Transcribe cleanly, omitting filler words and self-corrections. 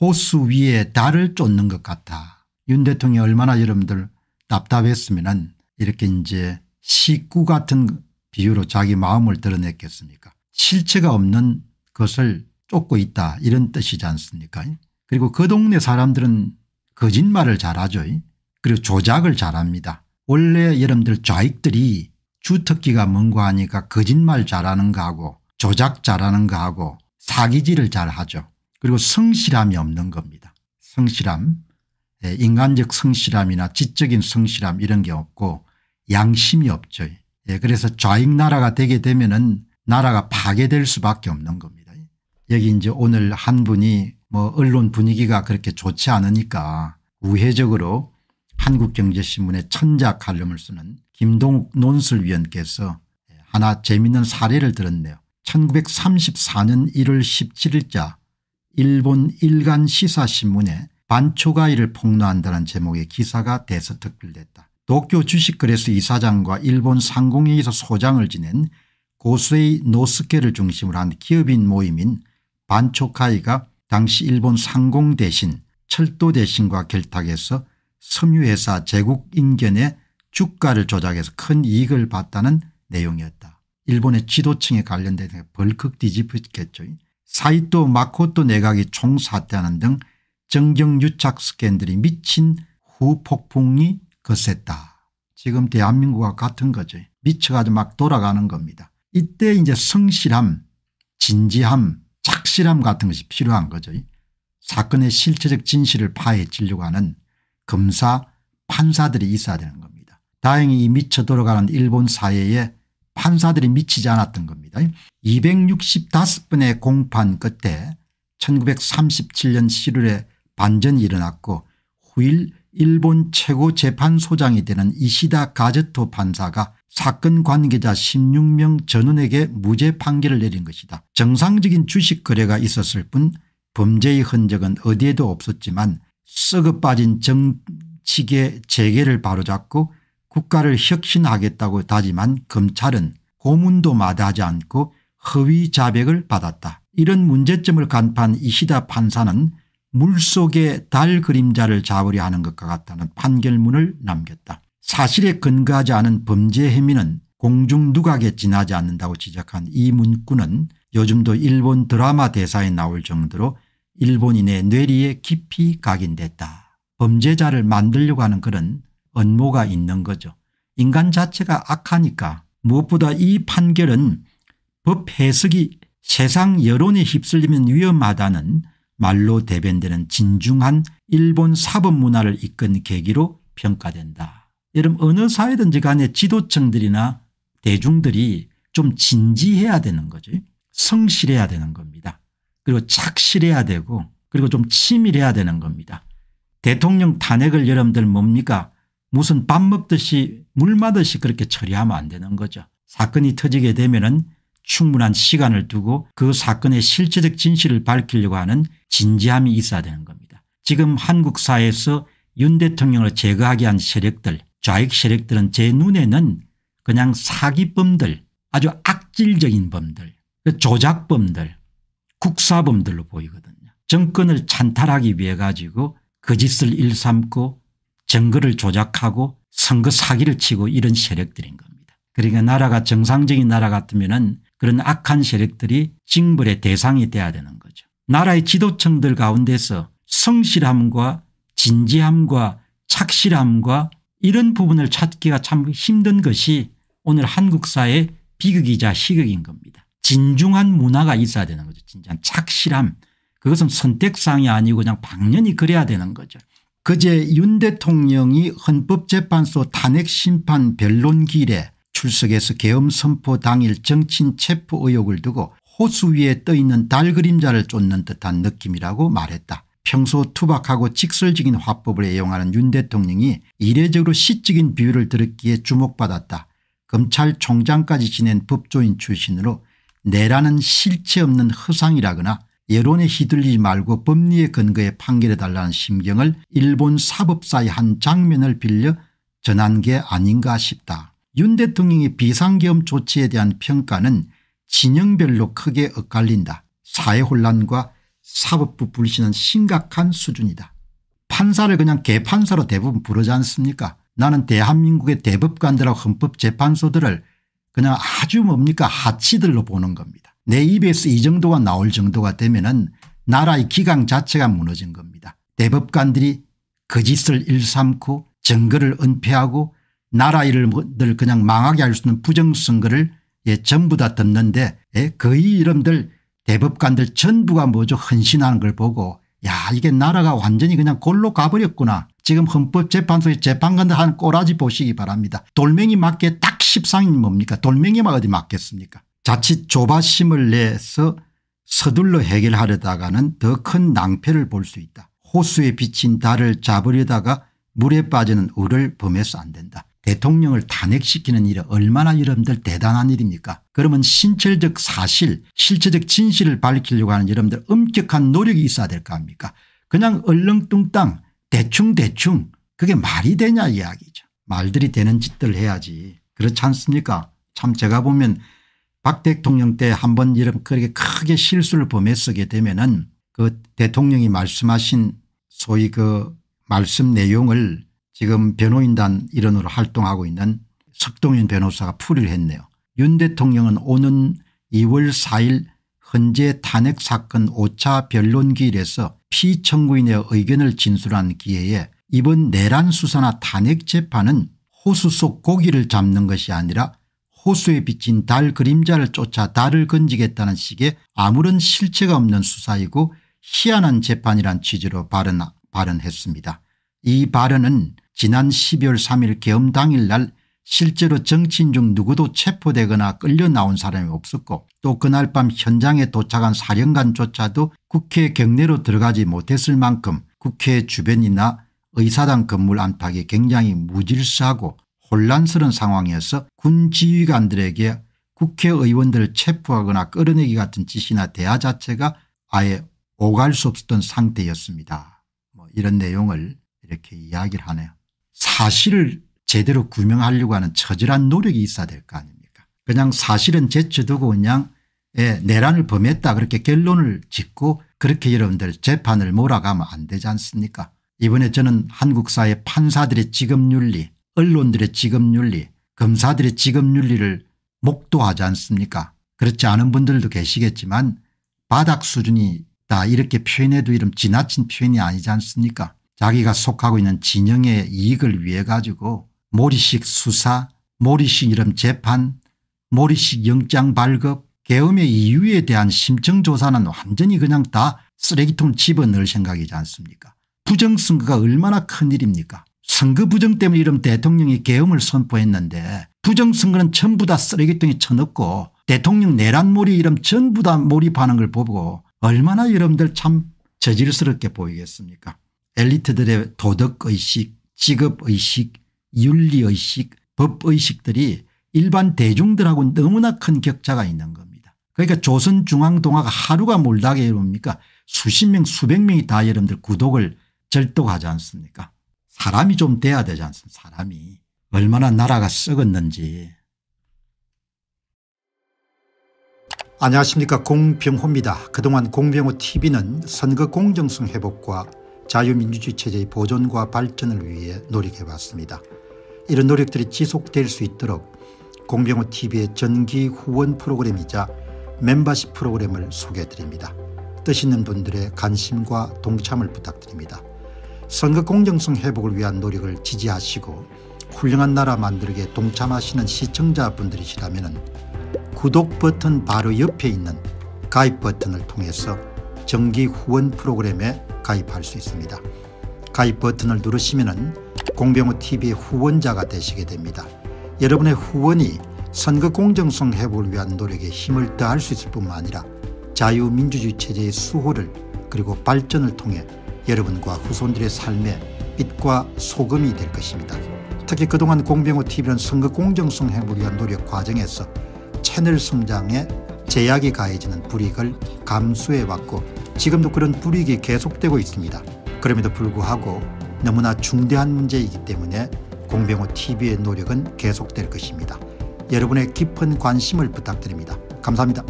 호수 위에 달을 쫓는 것 같아. 윤 대통령이 얼마나 여러분들 답답했으면은 이렇게 이제 식구 같은 비유로 자기 마음을 드러냈겠습니까. 실체가 없는 것을 쫓고 있다 이런 뜻이지 않습니까. 그리고 그 동네 사람들은 거짓말을 잘하죠. 그리고 조작을 잘합니다. 원래 여러분들 좌익들이 주특기가 뭔가 하니까 거짓말 잘하는 거하고 조작 잘하는 거하고 사기질을 잘하죠. 그리고 성실함이 없는 겁니다. 성실함, 인간적 성실함이나 지적인 성실함 이런 게 없고 양심이 없죠. 그래서 좌익 나라가 되게 되면은 나라가 파괴될 수밖에 없는 겁니다. 여기 이제 오늘 한 분이 뭐 언론 분위기가 그렇게 좋지 않으니까 우회적으로 한국경제신문에 천자 칼럼을 쓰는 김동욱 논술위원께서 하나 재미있는 사례를 들었네요. 1934년 1월 17일자 일본 일간 시사신문에 반초가이를 폭로한다는 제목의 기사가 대서특필됐다. 도쿄 주식거래소 이사장과 일본 상공회의소 소장을 지낸 고수의 노스케를 중심으로 한 기업인 모임인 반초가이가 당시 일본 상공 대신 철도 대신과 결탁해서 섬유회사 제국인견의 주가를 조작해서 큰 이익을 봤다는 내용이었다. 일본의 지도층에 관련된 벌컥 뒤집혔겠죠. 사이토 마코토 내각이 총사퇴하는 등 정경유착 스캔들이 미친 후폭풍이 거셌다. 지금 대한민국과 같은 거죠. 미쳐가지고 막 돌아가는 겁니다. 이때 이제 성실함, 진지함, 착실함 같은 것이 필요한 거죠. 사건의 실체적 진실을 파헤치려고 하는 검사, 판사들이 있어야 되는 겁니다. 다행히 이 미쳐 돌아가는 일본 사회에 판사들이 미치지 않았던 겁니다. 265번의 공판 끝에 1937년 7월에 반전이 일어났고 후일 일본 최고재판소장이 되는 이시다 가즈토 판사가 사건 관계자 16명 전원에게 무죄 판결을 내린 것이다. 정상적인 주식 거래가 있었을 뿐 범죄의 흔적은 어디에도 없었지만 썩어 빠진 정치계 재계를 바로잡고 국가를 혁신하겠다고 다짐한 검찰은 고문도 마다하지 않고 허위 자백을 받았다. 이런 문제점을 간파한 이시다 판사는 물속에 달 그림자를 잡으려 하는 것과 같다는 판결문을 남겼다. 사실에 근거하지 않은 범죄 행위는 공중 누각에 지나지 않는다고 지적한 이 문구는 요즘도 일본 드라마 대사에 나올 정도로 일본인의 뇌리에 깊이 각인됐다. 범죄자를 만들려고 하는 그런 언모가 있는 거죠. 인간 자체가 악하니까 무엇보다 이 판결은 법 해석이 세상 여론에 휩쓸리면 위험하다는 말로 대변되는 진중한 일본 사법문화를 이끈 계기로 평가된다. 여러분 어느 사회든지 간에 지도층들이나 대중들이 좀 진지해야 되는 거죠. 성실해야 되는 겁니다. 그리고 착실해야 되고 그리고 좀 치밀해야 되는 겁니다. 대통령 탄핵을 여러분들 뭡니까 무슨 밥 먹듯이 물 마듯이 그렇게 처리하면 안 되는 거죠. 사건이 터지게 되면은 충분한 시간을 두고 그 사건의 실체적 진실을 밝히려고 하는 진지함이 있어야 되는 겁니다. 지금 한국 사회에서 윤 대통령을 제거하게 한 세력들 좌익 세력들은 제 눈에는 그냥 사기범들 아주 악질적인 범들 조작범들 국사범들로 보이거든요. 정권을 찬탈하기 위해 가지고 거짓을 일삼고 증거를 조작하고 선거 사기를 치고 이런 세력들인 겁니다. 그러니까 나라가 정상적인 나라 같으면은 그런 악한 세력들이 징벌의 대상이 돼야 되는 거죠. 나라의 지도층들 가운데서 성실함과 진지함과 착실함과 이런 부분을 찾기가 참 힘든 것이 오늘 한국 사회의 비극이자 희극인 겁니다. 진중한 문화가 있어야 되는 거죠. 진짜 착실함 그것은 선택사항이 아니고 그냥 당연히 그래야 되는 거죠. 그제 윤 대통령이 헌법재판소 탄핵심판 변론기일에 출석해서 계엄 선포 당일 정치인 체포 의혹을 두고 호수 위에 떠있는 달 그림자를 쫓는 듯한 느낌이라고 말했다. 평소 투박하고 직설적인 화법을 애용하는 윤 대통령이 이례적으로 시적인 비유를 들었기에 주목받았다. 검찰총장까지 지낸 법조인 출신으로 내라는 실체 없는 허상이라거나 여론에 휘둘리지 말고 법리에 근거해 판결해달라는 심경을 일본 사법사의 한 장면을 빌려 전한 게 아닌가 싶다. 윤 대통령의 비상계엄 조치에 대한 평가는 진영별로 크게 엇갈린다. 사회 혼란과 사법부 불신은 심각한 수준이다. 판사를 그냥 개판사로 대부분 부르지 않습니까? 나는 대한민국의 대법관들하고 헌법재판소들을 그냥 아주 뭡니까 하치들로 보는 겁니다. 내 입에서 이 정도가 나올 정도가 되면은 나라의 기강 자체가 무너진 겁니다. 대법관들이 거짓을 일삼고 증거를 은폐하고 나라 일을 그냥 망하게 할 수 있는 부정선거를 전부 다 듣는데 거의 이름들 대법관들 전부가 뭐죠 헌신하는 걸 보고 야 이게 나라가 완전히 그냥 골로 가버렸구나. 지금 헌법재판소의 재판관들 한 꼬라지 보시기 바랍니다. 돌멩이 맞게 딱 십상이 뭡니까 돌멩이만 어디 맞겠습니까. 자칫 조바심을 내서 서둘러 해결하려다가는 더 큰 낭패를 볼 수 있다. 호수에 비친 달을 잡으려다가 물에 빠지는 을을 범해서 안 된다. 대통령을 탄핵시키는 일이 얼마나 여러분들 대단한 일입니까. 그러면 신체적 사실 실체적 진실을 밝히려고 하는 여러분들 엄격한 노력이 있어야 될 거 아닙니까. 그냥 얼렁뚱땅 대충 그게 말이 되냐 이야기죠. 말들이 되는 짓들 해야지. 그렇지 않습니까. 참 제가 보면 박 대통령 때 한번 이런 그렇게 크게 실수를 범했게 되면은 그 대통령이 말씀하신 소위 그 말씀 내용을 지금 변호인단 일원으로 활동하고 있는 석동현 변호사가 풀이를 했네요. 윤 대통령은 오는 2월 4일 헌재 탄핵 사건 5차 변론기일에서 피청구인의 의견을 진술한 기회에 이번 내란 수사나 탄핵 재판은 호수 속 고기를 잡는 것이 아니라 호수에 비친 달 그림자를 쫓아 달을 건지겠다는 식의 아무런 실체가 없는 수사이고 희한한 재판이란 취지로 발언했습니다. 이 발언은 지난 12월 3일 계엄 당일날 실제로 정치인 중 누구도 체포되거나 끌려 나온 사람이 없었고 또 그날 밤 현장에 도착한 사령관조차도 국회 경내로 들어가지 못했을 만큼 국회 주변이나 의사당 건물 안팎이 굉장히 무질서하고 혼란스러운 상황이어서 군 지휘관들에게 국회의원들을 체포하거나 끌어내기 같은 지시나 대화 자체가 아예 오갈 수 없었던 상태였습니다. 뭐 이런 내용을 이렇게 이야기를 하네요. 사실을 제대로 규명하려고 하는 처절한 노력이 있어야 될 거 아닙니까. 그냥 사실은 제쳐두고 그냥 내란을 범했다 그렇게 결론을 짓고 그렇게 여러분들 재판을 몰아가면 안 되지 않습니까. 이번에 저는 한국 사회 판사들의 직업윤리 언론들의 직업윤리 검사들의 직업윤리를 목도하지 않습니까. 그렇지 않은 분들도 계시겠지만 바닥 수준이다 이렇게 표현해도 이런 지나친 표현이 아니지 않습니까. 자기가 속하고 있는 진영의 이익을 위해 가지고 몰이식 수사 몰이식 이런 재판 몰이식 영장 발급 계엄의 이유에 대한 심층조사는 완전히 그냥 다 쓰레기통 집어넣을 생각이지 않습니까. 부정선거가 얼마나 큰일입니까. 선거 부정 때문에 이런 대통령이 계엄을 선포했는데 부정선거는 전부 다 쓰레기통에 쳐넣고 대통령 내란몰이 이런 전부 다 몰입하는 걸 보고 얼마나 여러분들 참 저질스럽게 보이겠습니까. 엘리트들의 도덕의식 직업의식 윤리의식 법의식들이 일반 대중들하고 너무나 큰 격차가 있는 겁니다. 그러니까 조선중앙동화가 하루가 몰다게 뭡니까 수십 명 수백 명이 다 여러분들 구독을 절도하지 않습니까. 사람이 좀 돼야 되지 않습니까. 사람이 얼마나 나라가 썩었는지. 안녕하십니까 공병호입니다. 그동안 공병호TV는 선거 공정성 회복과 자유민주주의 체제의 보존과 발전을 위해 노력해왔습니다. 이런 노력들이 지속될 수 있도록 공병호TV의 정기 후원 프로그램이자 멤버십 프로그램을 소개해드립니다. 뜻 있는 분들의 관심과 동참을 부탁드립니다. 선거 공정성 회복을 위한 노력을 지지하시고 훌륭한 나라 만들기에 동참하시는 시청자분들이시라면 구독 버튼 바로 옆에 있는 가입 버튼을 통해서 정기 후원 프로그램에 가입할 수 있습니다. 가입 버튼을 누르시면 공병호TV의 후원자가 되시게 됩니다. 여러분의 후원이 선거 공정성 회복을 위한 노력에 힘을 더할 수 있을 뿐만 아니라 자유민주주의 체제의 수호를 그리고 발전을 통해 여러분과 후손들의 삶에 빛과 소금이 될 것입니다. 특히 그동안 공병호TV는 선거 공정성 회복을 위한 노력 과정에서 채널 성장에 제약이 가해지는 불이익을 감수해왔고 지금도 그런 불이익이 계속되고 있습니다. 그럼에도 불구하고 너무나 중대한 문제이기 때문에 공병호TV의 노력은 계속될 것입니다. 여러분의 깊은 관심을 부탁드립니다. 감사합니다.